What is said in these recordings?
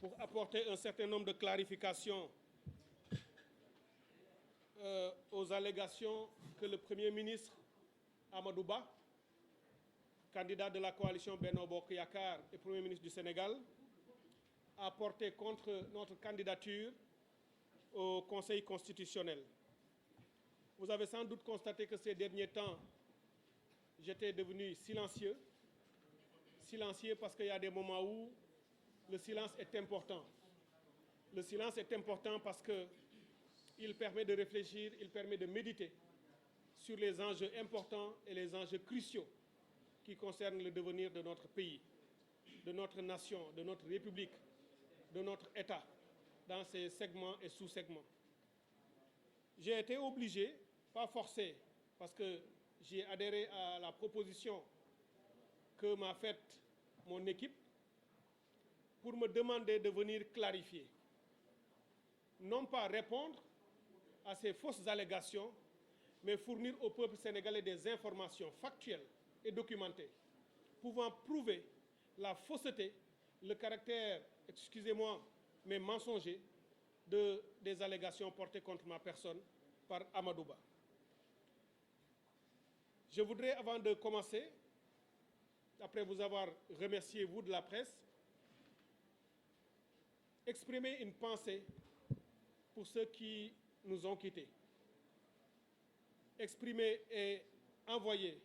pour apporter un certain nombre de clarifications aux allégations que le Premier ministre Amadou Ba, candidat de la coalition Benno Bokk Yakaar et Premier ministre du Sénégal, a porté contre notre candidature au Conseil constitutionnel. Vous avez sans doute constaté que ces derniers temps, j'étais devenu silencieux. Silencieux parce qu'il y a des moments où le silence est important. Le silence est important parce qu'il permet de réfléchir, il permet de méditer sur les enjeux importants et les enjeux cruciaux qui concernent le devenir de notre pays, de notre nation, de notre République, de notre État, dans ses segments et sous-segments. J'ai été obligé, pas forcé, parce que j'ai adhéré à la proposition que m'a faite mon équipe pour me demander de venir clarifier. Non pas répondre à ces fausses allégations, mais fournir au peuple sénégalais des informations factuelles et documentées, pouvant prouver la fausseté, le caractère, excusez-moi, mais mensonger, des allégations portées contre ma personne par Amadou Ba. Je voudrais, avant de commencer, après vous avoir remercié, vous de la presse, exprimer une pensée pour ceux qui nous ont quittés. Exprimer et envoyer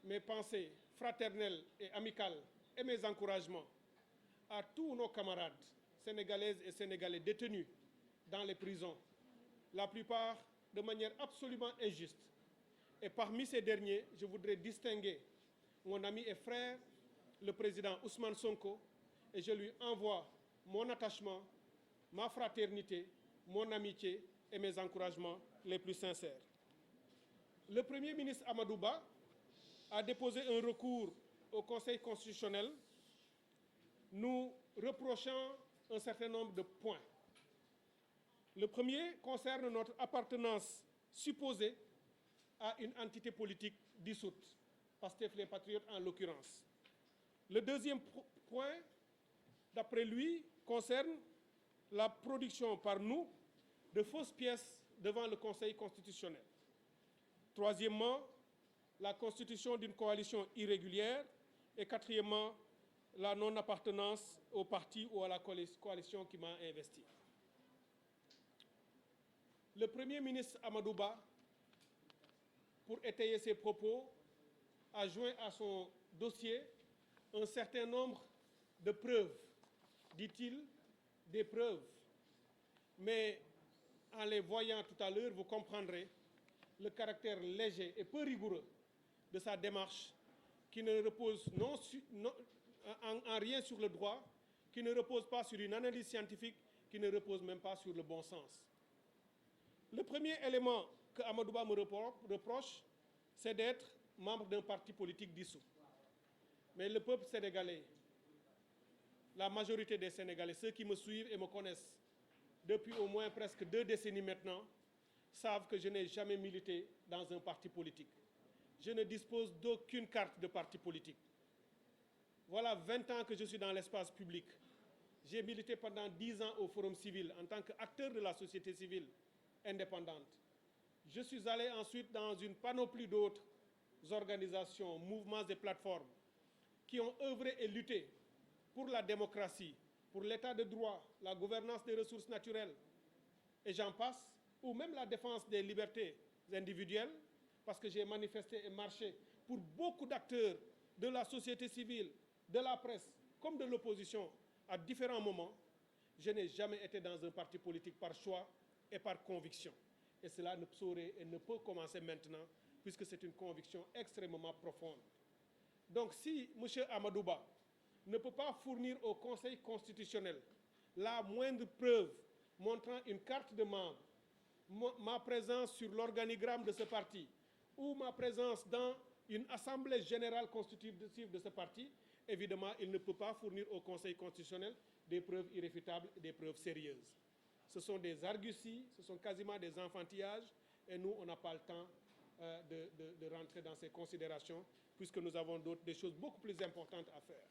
mes pensées fraternelles et amicales et mes encouragements à tous nos camarades sénégalaises et sénégalais détenus dans les prisons, la plupart de manière absolument injuste. Et parmi ces derniers, je voudrais distinguer mon ami et frère, le président Ousmane Sonko, et je lui envoie mon attachement, ma fraternité, mon amitié et mes encouragements les plus sincères. Le Premier ministre Amadou Ba a déposé un recours au Conseil constitutionnel nous reprochant un certain nombre de points. Le premier concerne notre appartenance supposée à une entité politique dissoute, Pastef les Patriotes en l'occurrence. Le deuxième point, d'après lui, concerne la production par nous de fausses pièces devant le Conseil constitutionnel. Troisièmement, la constitution d'une coalition irrégulière. Et quatrièmement, la non-appartenance au parti ou à la coalition qui m'a investi. Le Premier ministre Amadou Ba, pour étayer ses propos, a joint à son dossier un certain nombre de preuves, dit-il, des preuves. Mais en les voyant tout à l'heure, vous comprendrez le caractère léger et peu rigoureux de sa démarche qui ne repose en rien sur le droit, qui ne repose pas sur une analyse scientifique, qui ne repose même pas sur le bon sens. Le premier élément que Amadou Ba me reproche, c'est d'être membre d'un parti politique dissous. Mais le peuple sénégalais, la majorité des Sénégalais, ceux qui me suivent et me connaissent depuis au moins presque 2 décennies maintenant, savent que je n'ai jamais milité dans un parti politique. Je ne dispose d'aucune carte de parti politique. Voilà 20 ans que je suis dans l'espace public. J'ai milité pendant 10 ans au Forum civil en tant qu'acteur de la société civile indépendante. Je suis allé ensuite dans une panoplie d'autres organisations, mouvements et plateformes qui ont œuvré et lutté pour la démocratie, pour l'état de droit, la gouvernance des ressources naturelles, et j'en passe, ou même la défense des libertés individuelles, parce que j'ai manifesté et marché pour beaucoup d'acteurs de la société civile, de la presse, comme de l'opposition, à différents moments. Je n'ai jamais été dans un parti politique par choix et par conviction. Et cela ne saurait et ne peut commencer maintenant, puisque c'est une conviction extrêmement profonde. Donc si M. Amadou Ba ne peut pas fournir au Conseil constitutionnel la moindre preuve montrant une carte de membre, ma présence sur l'organigramme de ce parti ou ma présence dans une assemblée générale constitutive de ce parti, évidemment, il ne peut pas fournir au Conseil constitutionnel des preuves irréfutables et des preuves sérieuses. Ce sont des arguties, ce sont quasiment des enfantillages, et nous, on n'a pas le temps de rentrer dans ces considérations, puisque nous avons des choses beaucoup plus importantes à faire.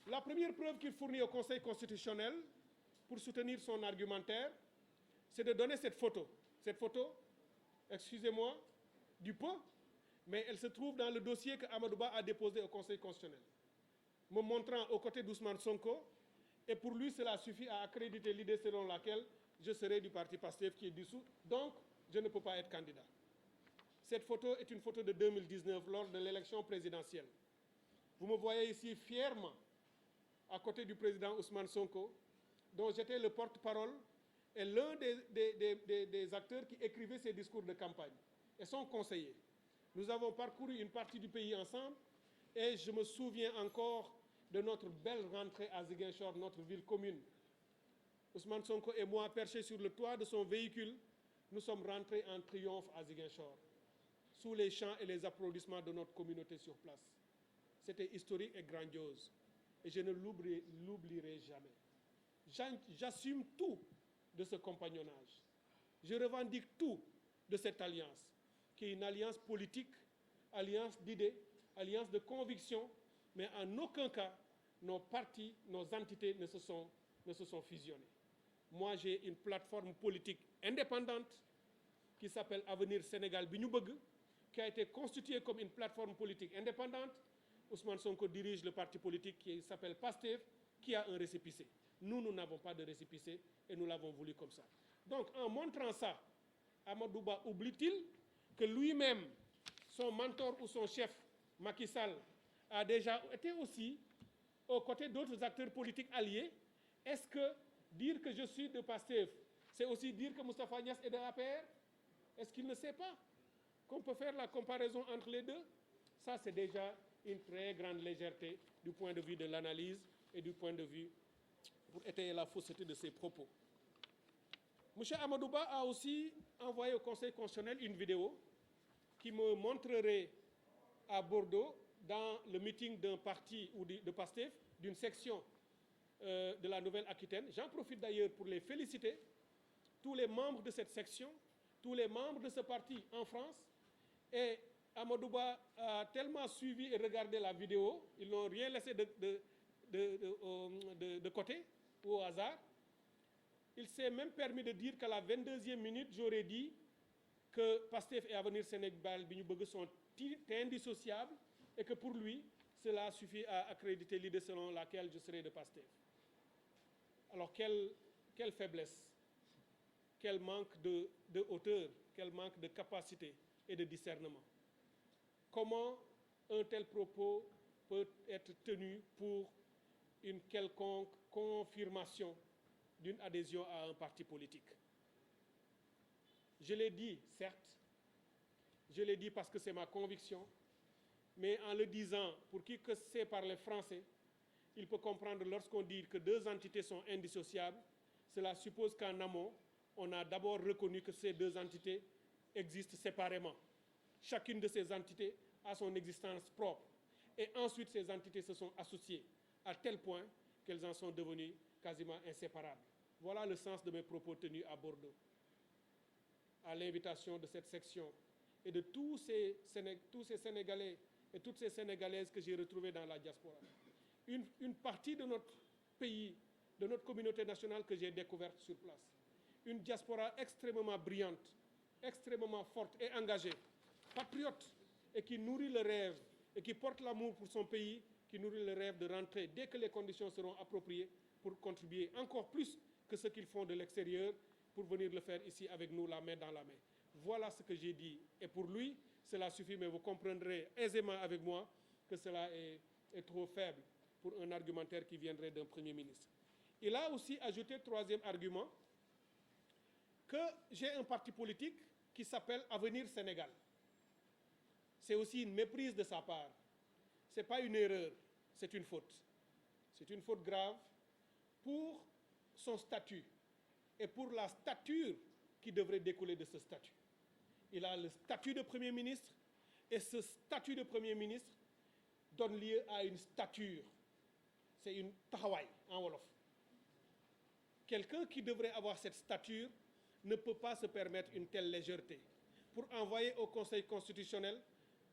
La première preuve qu'il fournit au Conseil constitutionnel pour soutenir son argumentaire, c'est de donner cette photo. Cette photo, excusez-moi, du peu, mais elle se trouve dans le dossier que Amadouba a déposé au Conseil constitutionnel, me montrant aux côtés d'Ousmane Sonko, et pour lui, cela suffit à accréditer l'idée selon laquelle je serai du parti PASTEF qui est dissous, donc je ne peux pas être candidat. Cette photo est une photo de 2019 lors de l'élection présidentielle. Vous me voyez ici fièrement à côté du président Ousmane Sonko, dont j'étais le porte-parole et l'un des acteurs qui écrivait ses discours de campagne et son conseiller. Nous avons parcouru une partie du pays ensemble et je me souviens encore de notre belle rentrée à Ziguinchor, notre ville commune. Ousmane Sonko et moi, perchés sur le toit de son véhicule, nous sommes rentrés en triomphe à Ziguinchor, sous les chants et les applaudissements de notre communauté sur place. C'était historique et grandiose, et je ne l'oublierai jamais. J'assume tout de ce compagnonnage. Je revendique tout de cette alliance, qui est une alliance politique, alliance d'idées, alliance de convictions, mais en aucun cas, nos partis, nos entités ne se sont fusionnés. Moi, j'ai une plateforme politique indépendante qui s'appelle Avenir Sénégal Bi Ñu Bëgg, qui a été constituée comme une plateforme politique indépendante. Ousmane Sonko dirige le parti politique qui s'appelle PASTEF, qui a un récépissé. Nous n'avons pas de récépissé et nous l'avons voulu comme ça. Donc, en montrant ça, Amadouba oublie-t-il que lui-même, son mentor ou son chef, Macky Sall, a déjà été aussi aux côtés d'autres acteurs politiques alliés? Est-ce que dire que je suis de PASTEF, c'est aussi dire que Moustapha Niasse est de APR? Est-ce qu'il ne sait pas qu'on peut faire la comparaison entre les deux? Ça, c'est déjà une très grande légèreté du point de vue de l'analyse et du point de vue pour étayer la fausseté de ses propos. M. Amadouba a aussi envoyé au Conseil constitutionnel une vidéo qui me montrerait à Bordeaux, dans le meeting d'un parti ou de PASTEF, d'une section de la Nouvelle-Aquitaine. J'en profite d'ailleurs pour les féliciter, tous les membres de cette section, tous les membres de ce parti en France. Et Amadouba a tellement suivi et regardé la vidéo, ils n'ont rien laissé de côté ou au hasard. Il s'est même permis de dire qu'à la 22e minute, j'aurais dit que PASTEF et Avenir Sénégal Bi Ñu Bëgg sont indissociables et que pour lui, cela suffit à accréditer l'idée selon laquelle je serai de PASTEF. Alors, quelle faiblesse, quel manque de hauteur, quel manque de capacité et de discernement. Comment un tel propos peut être tenu pour une quelconque confirmation d'une adhésion à un parti politique? Je l'ai dit, certes, je l'ai dit parce que c'est ma conviction, mais en le disant, pour qui que sait parler français, il peut comprendre lorsqu'on dit que deux entités sont indissociables, cela suppose qu'en amont, on a d'abord reconnu que ces deux entités existent séparément. Chacune de ces entités a son existence propre. Et ensuite, ces entités se sont associées à tel point qu'elles en sont devenues quasiment inséparables. Voilà le sens de mes propos tenus à Bordeaux, à l'invitation de cette section et de tous ces Sénégalais et toutes ces Sénégalaises que j'ai retrouvées dans la diaspora. Une partie de notre pays, de notre communauté nationale que j'ai découverte sur place. Une diaspora extrêmement brillante, extrêmement forte et engagée, patriote, et qui nourrit le rêve, et qui porte l'amour pour son pays, qui nourrit le rêve de rentrer dès que les conditions seront appropriées pour contribuer encore plus que ce qu'ils font de l'extérieur pour venir le faire ici avec nous, la main dans la main. Voilà ce que j'ai dit. Et pour lui, cela suffit, mais vous comprendrez aisément avec moi que cela est trop faible pour un argumentaire qui viendrait d'un Premier ministre. Il a aussi ajouté, troisième argument, que j'ai un parti politique qui s'appelle Avenir Sénégal. C'est aussi une méprise de sa part. Ce n'est pas une erreur, c'est une faute. C'est une faute grave pour son statut et pour la stature qui devrait découler de ce statut. Il a le statut de Premier ministre et ce statut de Premier ministre donne lieu à une stature. C'est une taxawaay en wolof. Quelqu'un qui devrait avoir cette stature ne peut pas se permettre une telle légèreté pour envoyer au Conseil constitutionnel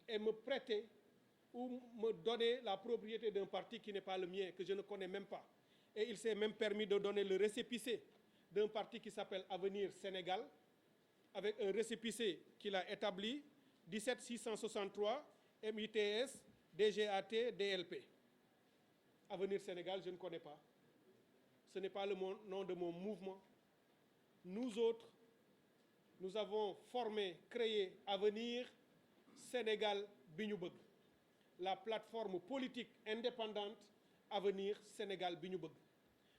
et me prêter ou me donner la propriété d'un parti qui n'est pas le mien, que je ne connais même pas. Et il s'est même permis de donner le récépissé d'un parti qui s'appelle Avenir Sénégal, avec un récépissé qu'il a établi, 17 663 MITS DGAT DLP. Avenir Sénégal, je ne connais pas. Ce n'est pas le nom de mon mouvement. Nous autres, nous avons formé, créé Avenir Sénégal bi ñu bëgg, la plateforme politique indépendante Avenir Sénégal bi ñu bëgg.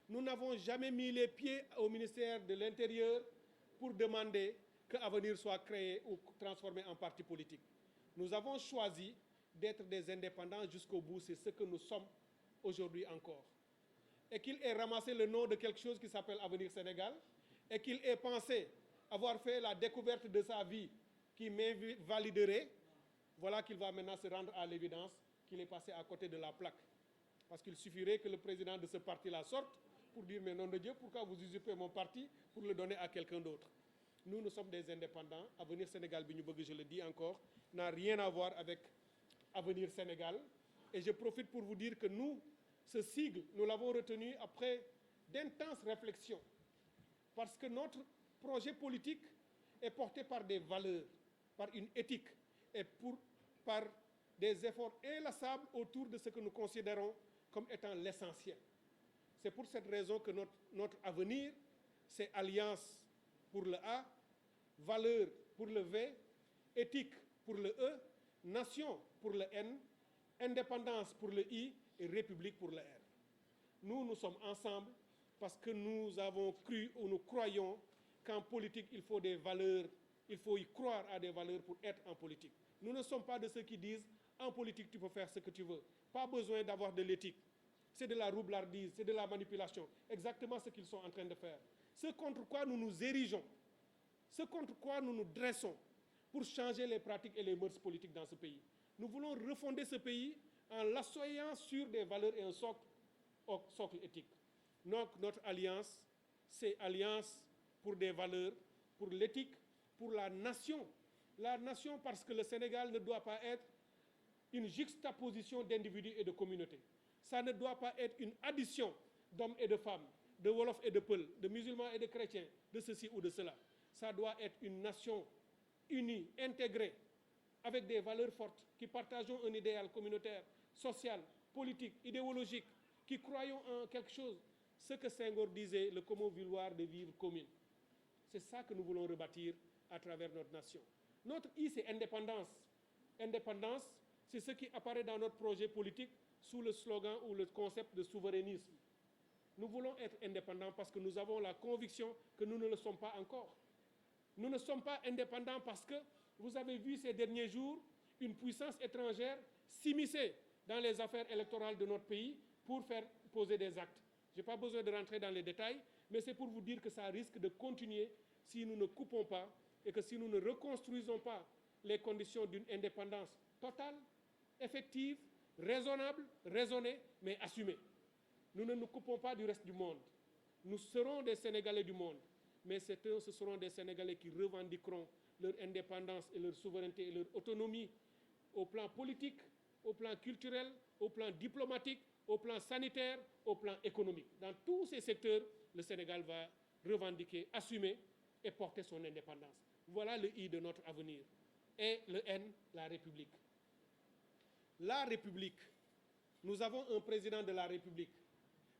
Nous n'avons jamais mis les pieds au ministère de l'Intérieur pour demander que Avenir soit créé ou transformé en parti politique. Nous avons choisi d'être des indépendants jusqu'au bout, c'est ce que nous sommes aujourd'hui encore. Et qu'il ait ramassé le nom de quelque chose qui s'appelle Avenir Sénégal, et qu'il ait pensé avoir fait la découverte de sa vie qui m'invaliderait, voilà qu'il va maintenant se rendre à l'évidence qu'il est passé à côté de la plaque. Parce qu'il suffirait que le président de ce parti-là sorte pour dire, mais nom de Dieu, pourquoi vous usurpez mon parti pour le donner à quelqu'un d'autre? Nous sommes des indépendants. Avenir Sénégal, je le dis encore, n'a rien à voir avec Avenir Sénégal. Et je profite pour vous dire que nous, ce sigle, nous l'avons retenu après d'intenses réflexions. Parce que notre projet politique est porté par des valeurs, par une éthique et par des efforts inlassables autour de ce que nous considérons comme étant l'essentiel. C'est pour cette raison que notre avenir, c'est alliance pour le A, valeur pour le V, éthique pour le E, nation pour le N, indépendance pour le I et république pour le R. Nous sommes ensemble parce que nous avons cru ou nous croyons qu'en politique, il faut des valeurs, il faut y croire à des valeurs pour être en politique. Nous ne sommes pas de ceux qui disent, en politique, tu peux faire ce que tu veux. Pas besoin d'avoir de l'éthique. C'est de la roublardise, c'est de la manipulation. Exactement ce qu'ils sont en train de faire. Ce contre quoi nous nous érigeons, ce contre quoi nous nous dressons pour changer les pratiques et les mœurs politiques dans ce pays. Nous voulons refonder ce pays en l'assoyant sur des valeurs et un socle éthique. Donc notre alliance, c'est alliance pour des valeurs, pour l'éthique, pour la nation. La nation parce que le Sénégal ne doit pas être une juxtaposition d'individus et de communautés. Ça ne doit pas être une addition d'hommes et de femmes, de Wolof et de Peul, de musulmans et de chrétiens, de ceci ou de cela. Ça doit être une nation unie, intégrée, avec des valeurs fortes, qui partageons un idéal communautaire, social, politique, idéologique, qui croyons en quelque chose. Ce que Senghor disait, le commun vouloir de vivre commune. C'est ça que nous voulons rebâtir à travers notre nation. Notre I, c'est indépendance. Indépendance, c'est ce qui apparaît dans notre projet politique sous le slogan ou le concept de souverainisme. Nous voulons être indépendants parce que nous avons la conviction que nous ne le sommes pas encore. Nous ne sommes pas indépendants parce que vous avez vu ces derniers jours une puissance étrangère s'immiscer dans les affaires électorales de notre pays pour faire poser des actes. Je n'ai pas besoin de rentrer dans les détails, mais c'est pour vous dire que ça risque de continuer si nous ne coupons pas et que si nous ne reconstruisons pas les conditions d'une indépendance totale, effective, raisonnable, raisonnée, mais assumée. Nous ne nous coupons pas du reste du monde. Nous serons des Sénégalais du monde, mais ce seront des Sénégalais qui revendiqueront leur indépendance et leur souveraineté et leur autonomie au plan politique, au plan culturel, au plan diplomatique, au plan sanitaire, au plan économique. Dans tous ces secteurs, le Sénégal va revendiquer, assumer et porter son indépendance. Voilà le I de notre avenir. Et le N, la République. La République. Nous avons un président de la République,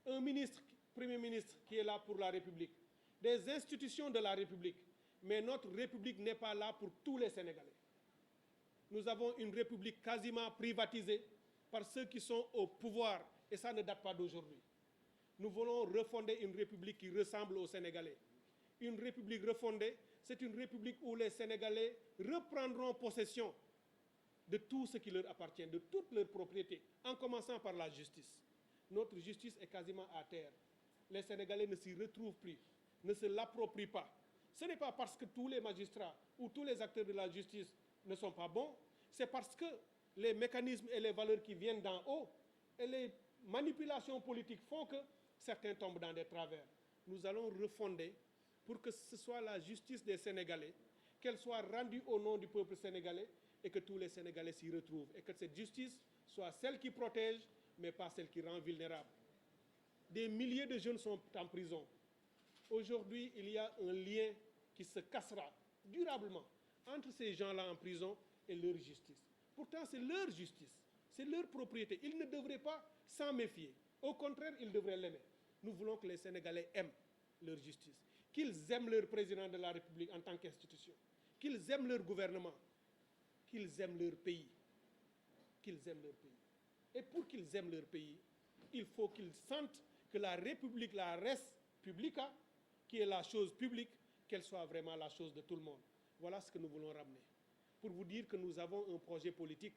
un ministre, Premier ministre qui est là pour la République, des institutions de la République. Mais notre République n'est pas là pour tous les Sénégalais. Nous avons une République quasiment privatisée par ceux qui sont au pouvoir, et ça ne date pas d'aujourd'hui. Nous voulons refonder une République qui ressemble aux Sénégalais. Une République refondée, c'est une République où les Sénégalais reprendront possession de tout ce qui leur appartient, de toutes leurs propriétés, en commençant par la justice. Notre justice est quasiment à terre. Les Sénégalais ne s'y retrouvent plus, ne se l'approprient pas. Ce n'est pas parce que tous les magistrats ou tous les acteurs de la justice ne sont pas bons, c'est parce que les mécanismes et les valeurs qui viennent d'en haut et les manipulations politiques font que certains tombent dans des travers. Nous allons refonder pour que ce soit la justice des Sénégalais, qu'elle soit rendue au nom du peuple sénégalais et que tous les Sénégalais s'y retrouvent et que cette justice soit celle qui protège, mais pas celle qui rend vulnérable. Des milliers de jeunes sont en prison. Aujourd'hui, il y a un lien qui se cassera durablement entre ces gens-là en prison et leur justice. Pourtant, c'est leur justice, c'est leur propriété. Ils ne devraient pas s'en méfier. Au contraire, ils devraient l'aimer. Nous voulons que les Sénégalais aiment leur justice, qu'ils aiment leur président de la République en tant qu'institution, qu'ils aiment leur gouvernement, qu'ils aiment leur pays, qu'ils aiment leur pays. Et pour qu'ils aiment leur pays, il faut qu'ils sentent que la République, la res publica, qui est la chose publique, qu'elle soit vraiment la chose de tout le monde. Voilà ce que nous voulons ramener. Pour vous dire que nous avons un projet politique.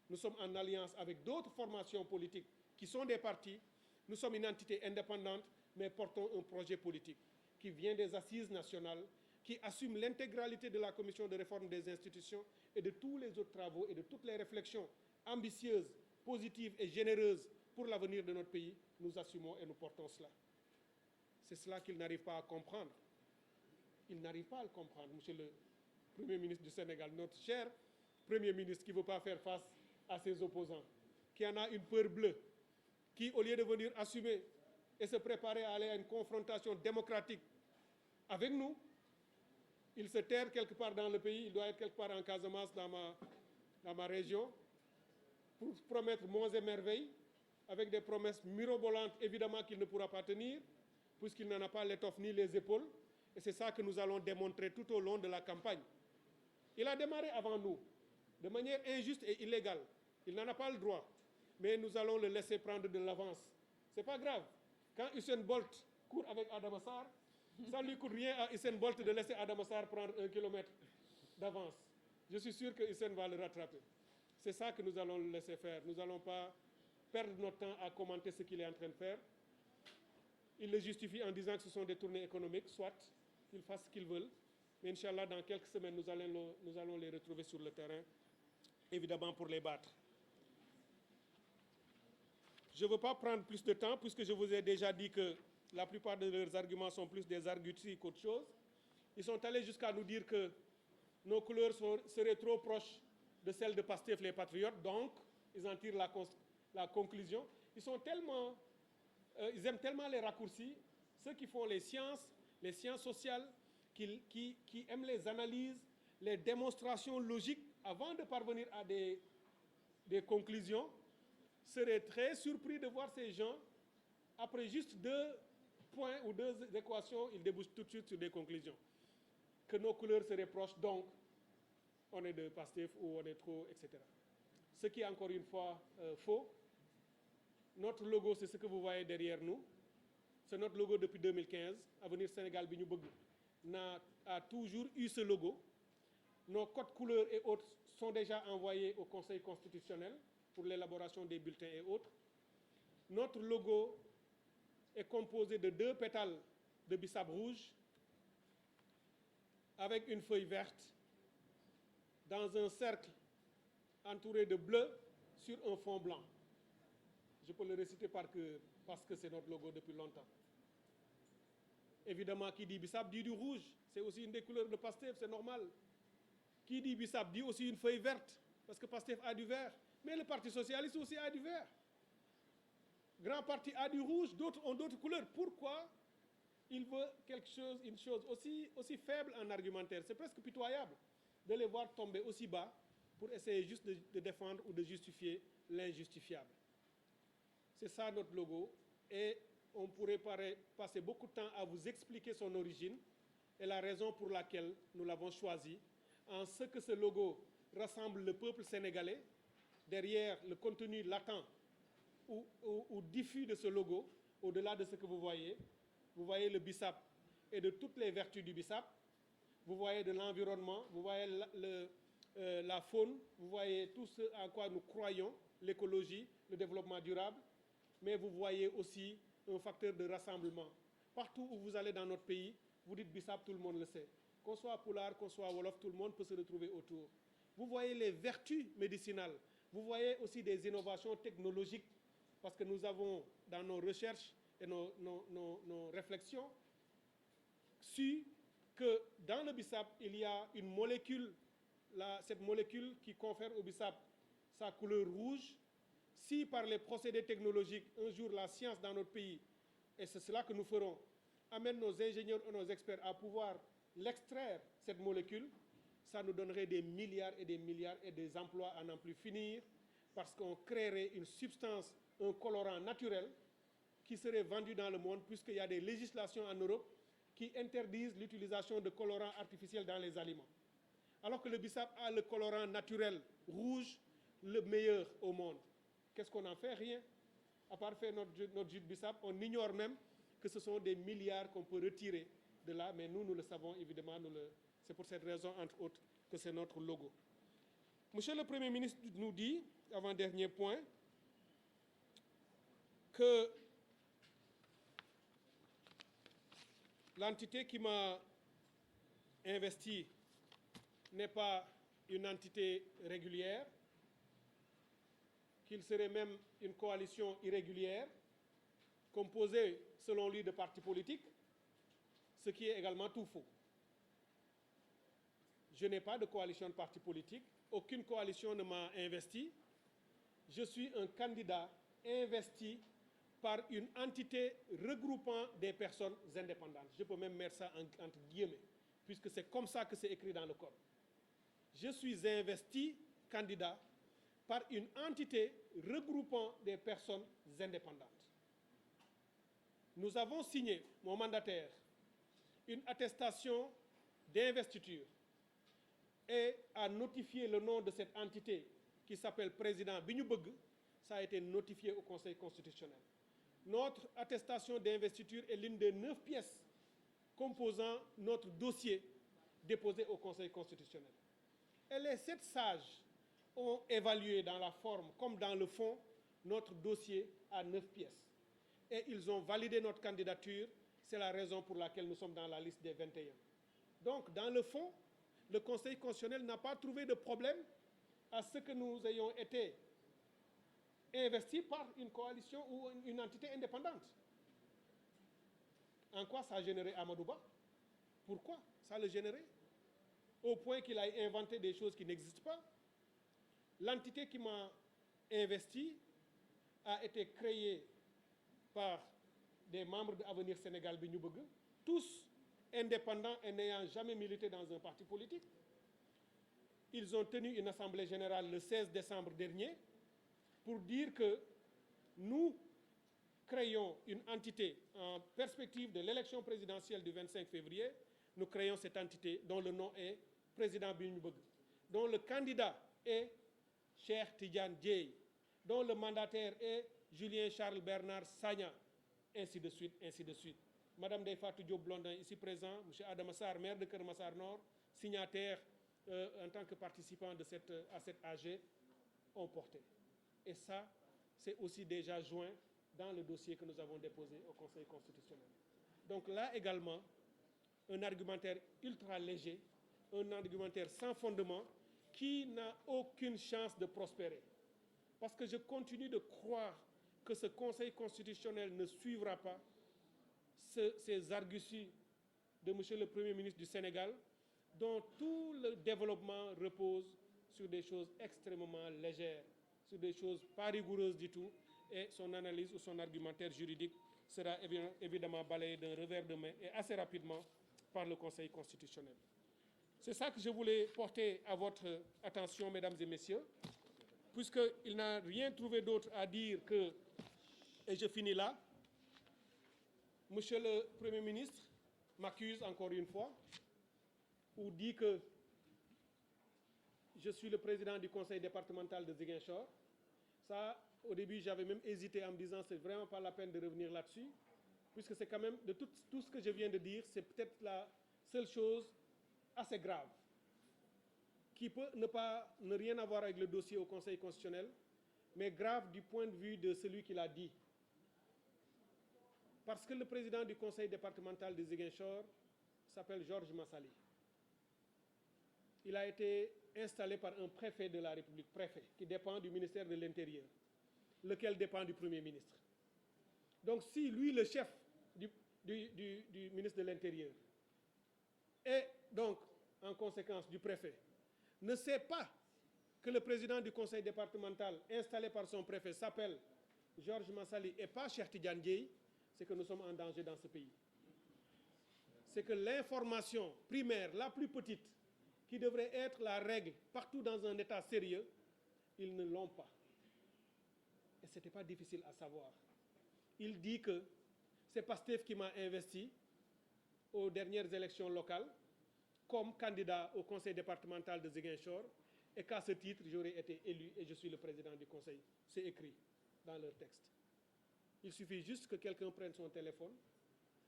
Nous sommes en alliance avec d'autres formations politiques qui sont des partis. Nous sommes une entité indépendante, mais portons un projet politique qui vient des assises nationales, qui assume l'intégralité de la commission de réforme des institutions et de tous les autres travaux et de toutes les réflexions ambitieuses, positives et généreuses pour l'avenir de notre pays. Nous assumons et nous portons cela. C'est cela qu'ils n'arrivent pas à comprendre. Ils n'arrivent pas à le comprendre, monsieur le Premier ministre du Sénégal, notre cher Premier ministre qui ne veut pas faire face à ses opposants, qui en a une peur bleue, qui, au lieu de venir assumer et se préparer à aller à une confrontation démocratique avec nous, il se terre quelque part dans le pays, il doit être quelque part en Casamance, dans ma région, pour promettre monts et merveilles, avec des promesses mirobolantes, évidemment qu'il ne pourra pas tenir, puisqu'il n'en a pas l'étoffe ni les épaules. Et c'est ça que nous allons démontrer tout au long de la campagne. Il a démarré avant nous, de manière injuste et illégale. Il n'en a pas le droit. Mais nous allons le laisser prendre de l'avance. Ce n'est pas grave. Quand Usain Bolt court avec Adama Sarr, ça ne lui coûte rien à Usain Bolt de laisser Adama Sarr prendre 1 kilomètre d'avance. Je suis sûr que Usain va le rattraper. C'est ça que nous allons le laisser faire. Nous n'allons pas perdre notre temps à commenter ce qu'il est en train de faire. Il le justifie en disant que ce sont des tournées économiques, soit qu'ils fassent ce qu'ils veulent. Mais Inch'Allah, dans quelques semaines, nous allons les retrouver sur le terrain, évidemment pour les battre. Je ne veux pas prendre plus de temps, puisque je vous ai déjà dit que la plupart de leurs arguments sont plus des arguties qu'autre chose. Ils sont allés jusqu'à nous dire que nos couleurs seraient trop proches de celles de Pastef les Patriotes, donc ils en tirent la conclusion. Ils aiment tellement les raccourcis, ceux qui font les sciences sociales, qui aiment les analyses, les démonstrations logiques avant de parvenir à des conclusions, seraient très surpris de voir ces gens, après juste 2 points ou 2 équations, ils débouchent tout de suite sur des conclusions. Que nos couleurs seraient proches, donc on est de Pastef ou on est trop, etc. Ce qui est encore une fois faux. Notre logo, c'est ce que vous voyez derrière nous. C'est notre logo depuis 2015. Avenir Sénégal bi ñu bëgg a toujours eu ce logo. Nos codes couleurs et autres sont déjà envoyés au Conseil constitutionnel pour l'élaboration des bulletins et autres. Notre logo est composé de 2 pétales de bissap rouge avec une feuille verte dans un cercle entouré de bleu sur un fond blanc. Je peux le réciter par cœur parce que c'est notre logo depuis longtemps. Évidemment, qui dit bissap dit du rouge. C'est aussi une des couleurs de Pastef, c'est normal. Qui dit bissap dit aussi une feuille verte, parce que Pastef a du vert. Mais le Parti socialiste aussi a du vert. Grand parti a du rouge, d'autres ont d'autres couleurs. Pourquoi il veut une chose aussi faible en argumentaire? C'est presque pitoyable de les voir tomber aussi bas pour essayer juste de défendre ou de justifier l'injustifiable. C'est ça notre logo. Et on pourrait passer beaucoup de temps à vous expliquer son origine et la raison pour laquelle nous l'avons choisi, en ce que ce logo rassemble le peuple sénégalais derrière le contenu latent ou diffus de ce logo, au-delà de ce que vous voyez le bissap et de toutes les vertus du bissap, vous voyez de l'environnement, vous voyez la faune, vous voyez tout ce en quoi nous croyons, l'écologie, le développement durable, mais vous voyez aussi un facteur de rassemblement. Partout où vous allez dans notre pays, vous dites bissap, tout le monde le sait. Qu'on soit Pulaar, qu'on soit Wolof, tout le monde peut se retrouver autour. Vous voyez les vertus médicinales. Vous voyez aussi des innovations technologiques, parce que nous avons, dans nos recherches et nos réflexions, su que dans le bissap, il y a une molécule, cette molécule qui confère au bissap sa couleur rouge. Si par les procédés technologiques, un jour la science dans notre pays, et c'est cela que nous ferons, amène nos ingénieurs et nos experts à pouvoir l'extraire, cette molécule, ça nous donnerait des milliards et des emplois à n'en plus finir, parce qu'on créerait une substance, un colorant naturel qui serait vendu dans le monde, puisqu'il y a des législations en Europe qui interdisent l'utilisation de colorants artificiels dans les aliments. Alors que le bissap a le colorant naturel rouge, le meilleur au monde. Qu'est-ce qu'on en fait? Rien. À part faire notre jus de bissap, on ignore même que ce sont des milliards qu'on peut retirer de là, mais nous le savons évidemment. C'est pour cette raison, entre autres, que c'est notre logo. Monsieur le Premier ministre nous dit, avant-dernier point, que l'entité qui m'a investi n'est pas une entité régulière, qu'il serait même une coalition irrégulière, composée, selon lui, de partis politiques, ce qui est également tout faux. Je n'ai pas de coalition de partis politiques, aucune coalition ne m'a investi. Je suis un candidat investi par une entité regroupant des personnes indépendantes. Je peux même mettre ça entre guillemets, puisque c'est comme ça que c'est écrit dans le code. Je suis investi candidat par une entité regroupant des personnes indépendantes. Nous avons signé, mon mandataire, une attestation d'investiture et a notifié le nom de cette entité qui s'appelle Président Bignoubeug. Ça a été notifié au Conseil constitutionnel. Notre attestation d'investiture est l'une des 9 pièces composant notre dossier déposé au Conseil constitutionnel. Et les 7 sages ont évalué dans la forme comme dans le fond notre dossier à 9 pièces. Et ils ont validé notre candidature. C'est la raison pour laquelle nous sommes dans la liste des 21. Donc, dans le fond, le Conseil constitutionnel n'a pas trouvé de problème à ce que nous ayons été investis par une coalition ou une entité indépendante. En quoi ça a généré Amadou Ba? Pourquoi ça le générait? Au point qu'il a inventé des choses qui n'existent pas. L'entité qui m'a investi a été créée par des membres d'Avenir Sénégal Bignoubeug, tous indépendants et n'ayant jamais milité dans un parti politique. Ils ont tenu une assemblée générale le 16 décembre dernier pour dire que nous créons une entité en perspective de l'élection présidentielle du 25 février. Nous créons cette entité dont le nom est Président Bignoubeug, dont le candidat est Cheikh Tidiane Dièye, dont le mandataire est Julien Charles Bernard Sagna, ainsi de suite, ainsi de suite. Madame Ndeye-Fatou Diop Blondin, ici présent, M. Adama Sarr, maire de Keur Massar Nord, signataire en tant que participant à cette AG, ont porté. Et ça, c'est aussi déjà joint dans le dossier que nous avons déposé au Conseil constitutionnel. Donc là également, un argumentaire ultra léger, un argumentaire sans fondement, qui n'a aucune chance de prospérer. Parce que je continue de croire que ce Conseil constitutionnel ne suivra pas ces arguties de M. le Premier ministre du Sénégal, dont tout le développement repose sur des choses extrêmement légères, sur des choses pas rigoureuses du tout, et son analyse ou son argumentaire juridique sera évidemment balayé d'un revers de main et assez rapidement par le Conseil constitutionnel. C'est ça que je voulais porter à votre attention, mesdames et messieurs, puisqu'il n'a rien trouvé d'autre à dire que, et je finis là, Monsieur le Premier ministre m'accuse encore une fois, ou dit que je suis le président du conseil départemental de Ziguinchor. Ça, au début, j'avais même hésité en me disant c'est vraiment pas la peine de revenir là-dessus, puisque c'est quand même, de tout ce que je viens de dire, c'est peut-être la seule chose assez grave, qui peut ne rien avoir avec le dossier au Conseil constitutionnel, mais grave du point de vue de celui qui l'a dit. Parce que le président du conseil départemental de Ziguinchor s'appelle Georges Massali. Il a été installé par un préfet de la République, préfet, qui dépend du ministère de l'Intérieur, lequel dépend du Premier ministre. Donc si lui, le chef du ministre de l'Intérieur, et donc, en conséquence, du préfet, ne sait pas que le président du conseil départemental installé par son préfet s'appelle Georges Massali et pas Cheikh Tidiane Dièye, c'est que nous sommes en danger dans ce pays. C'est que l'information primaire, la plus petite, qui devrait être la règle partout dans un État sérieux, ils ne l'ont pas. Et ce n'était pas difficile à savoir. Il dit que c'est Pastef qui m'a investi aux dernières élections locales comme candidat au conseil départemental de Ziguinchor et qu'à ce titre, j'aurais été élu et je suis le président du conseil. C'est écrit dans leur texte. Il suffit juste que quelqu'un prenne son téléphone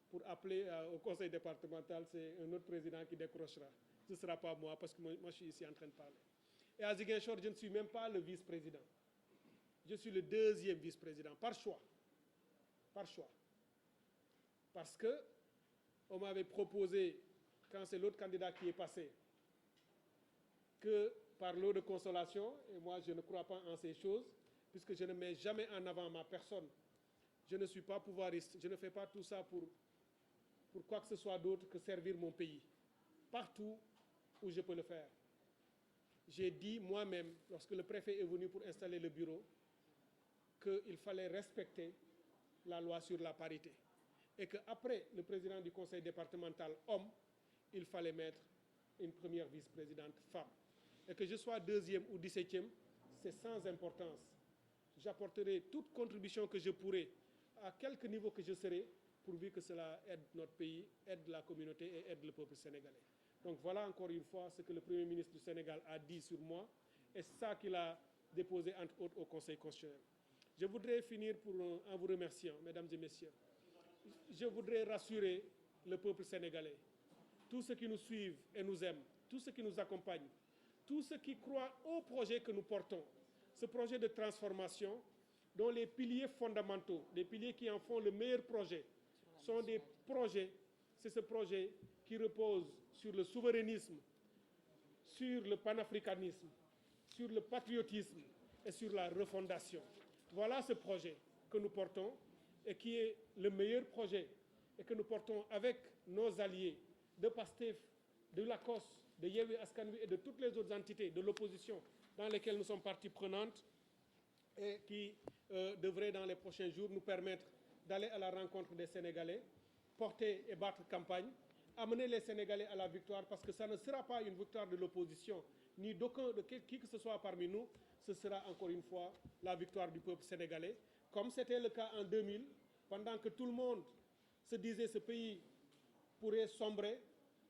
pour appeler au conseil départemental, c'est un autre président qui décrochera. Ce ne sera pas moi parce que moi je suis ici en train de parler. Et à Ziguinchor, je ne suis même pas le vice-président. Je suis le deuxième vice-président, par choix. Par choix. Parce que on m'avait proposé, quand c'est l'autre candidat qui est passé, que par lot de consolation, et moi je ne crois pas en ces choses, puisque je ne mets jamais en avant ma personne. Je ne suis pas pouvoiriste, je ne fais pas tout ça pour quoi que ce soit d'autre que servir mon pays, partout où je peux le faire. J'ai dit moi-même, lorsque le préfet est venu pour installer le bureau, qu'il fallait respecter la loi sur la parité. Et qu'après le président du conseil départemental homme, il fallait mettre une première vice-présidente femme. Et que je sois deuxième ou 17e, c'est sans importance. J'apporterai toute contribution que je pourrai, à quelque niveau que je serai, pourvu que cela aide notre pays, aide la communauté et aide le peuple sénégalais. Donc voilà encore une fois ce que le Premier ministre du Sénégal a dit sur moi, et c'est ça qu'il a déposé entre autres au Conseil constitutionnel. Je voudrais finir en vous remerciant, mesdames et messieurs. Je voudrais rassurer le peuple sénégalais, tous ceux qui nous suivent et nous aiment, tous ceux qui nous accompagnent, tous ceux qui croient au projet que nous portons, ce projet de transformation dont les piliers fondamentaux, les piliers qui en font le meilleur projet, sont des projets, c'est ce projet qui repose sur le souverainisme, sur le panafricanisme, sur le patriotisme et sur la refondation. Voilà ce projet que nous portons et qui est le meilleur projet et que nous portons avec nos alliés de PASTEF, de l'ACOS, de Yewwi Askan Wi et de toutes les autres entités de l'opposition dans lesquelles nous sommes partie prenante et qui devraient dans les prochains jours nous permettre d'aller à la rencontre des Sénégalais, porter et battre campagne, amener les Sénégalais à la victoire parce que ça ne sera pas une victoire de l'opposition ni de qui que ce soit parmi nous, ce sera encore une fois la victoire du peuple sénégalais, comme c'était le cas en 2000, pendant que tout le monde se disait ce pays pourrait sombrer,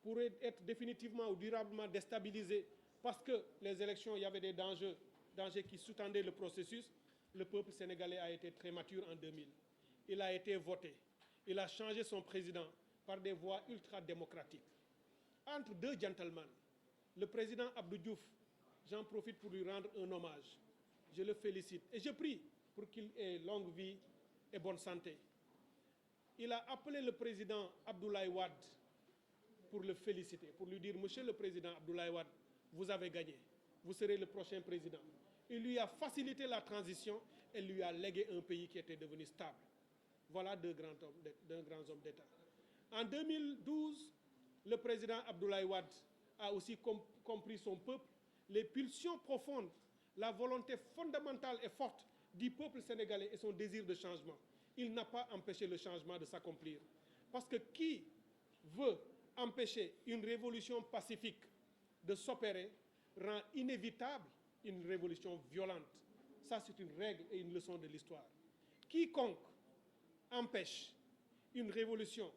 pourrait être définitivement ou durablement déstabilisé parce que les élections, il y avait des dangers qui sous-tendaient le processus. Le peuple sénégalais a été très mature en 2000. Il a été voté. Il a changé son président par des voies ultra-démocratiques. Entre deux gentlemen, le président Abdou Diouf, j'en profite pour lui rendre un hommage. Je le félicite et je prie pour qu'il ait longue vie et bonne santé. Il a appelé le président Abdoulaye Wade pour le féliciter, pour lui dire « Monsieur le président Abdoulaye Wade, vous avez gagné, vous serez le prochain président ». Il lui a facilité la transition et lui a légué un pays qui était devenu stable. Voilà deux grands hommes d'État. En 2012, le président Abdoulaye Wade a aussi compris son peuple, les pulsions profondes, la volonté fondamentale et forte du peuple sénégalais et son désir de changement. Il n'a pas empêché le changement de s'accomplir. Parce que qui veut empêcher une révolution pacifique de s'opérer rend inévitable une révolution violente. Ça, c'est une règle et une leçon de l'histoire. Quiconque empêche une révolution